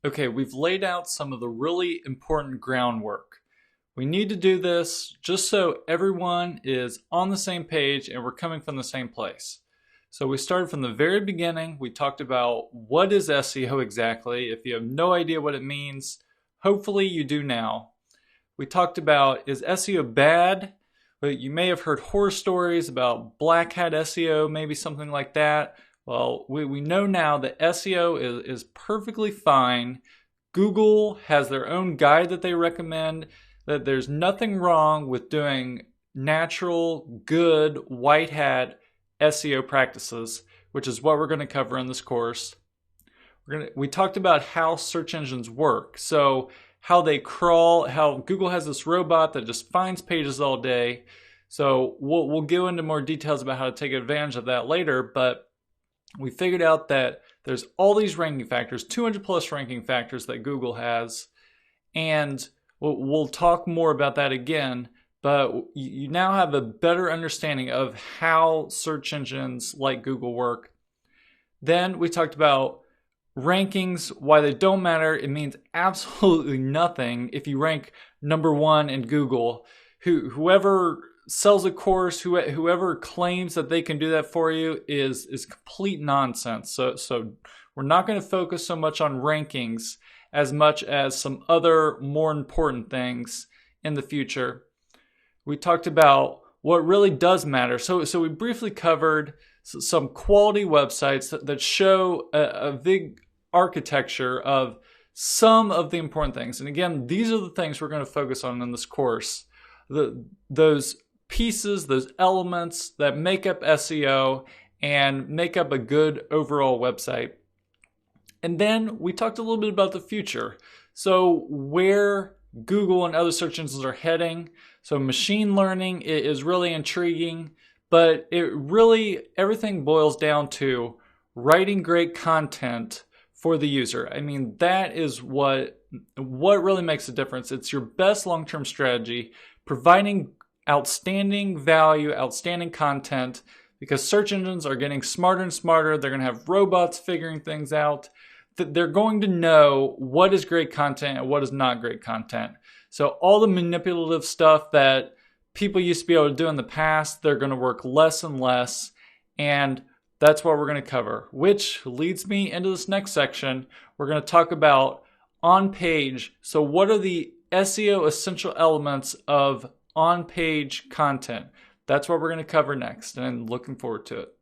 Okay, we've laid out some of the really important groundwork. We need to do this just so everyone is on the same page and we're coming from the same place. So we started from the very beginning. We talked about what is SEO exactly. If you have no idea what it means, hopefully you do now. We talked about, is SEO bad? But you may have heard horror stories about black hat SEO, maybe something like that. Well, we know now that SEO is perfectly fine. Google has their own guide that they recommend, that there's nothing wrong with doing natural, good, white hat SEO practices, which is what we're going to cover in this course. We talked about how search engines work. So how they crawl, how Google has this robot that just finds pages all day. So we'll go into more details about how to take advantage of that later, but we figured out that there's all these ranking factors, 200 plus ranking factors that Google has, and we'll talk more about that again, but you now have a better understanding of how search engines like Google work. Then we talked about rankings, why they don't matter. It means absolutely nothing if you rank number one in Google. Whoever sells a course, whoever claims that they can do that for you is complete nonsense. So we're not going to focus so much on rankings as much as some other more important things in the future. We talked about what really does matter. So we briefly covered some quality websites that show a big architecture of some of the important things. And again, these are the things we're going to focus on in this course. Those pieces, those elements that make up SEO and make up a good overall website. And then we talked a little bit about the future. So where Google and other search engines are heading. So machine learning is really intriguing, but everything boils down to writing great content for the user. I mean, that is what really makes a difference. It's your best long-term strategy, providing outstanding value, outstanding content, because search engines are getting smarter and smarter. They're going to have robots figuring things out. They're going to know what is great content and what is not great content. So all the manipulative stuff that people used to be able to do in the past, they're going to work less and less. And that's what we're going to cover, which leads me into this next section. We're going to talk about on-page. So what are the SEO essential elements of on-page content? That's what we're going to cover next, and I'm looking forward to it.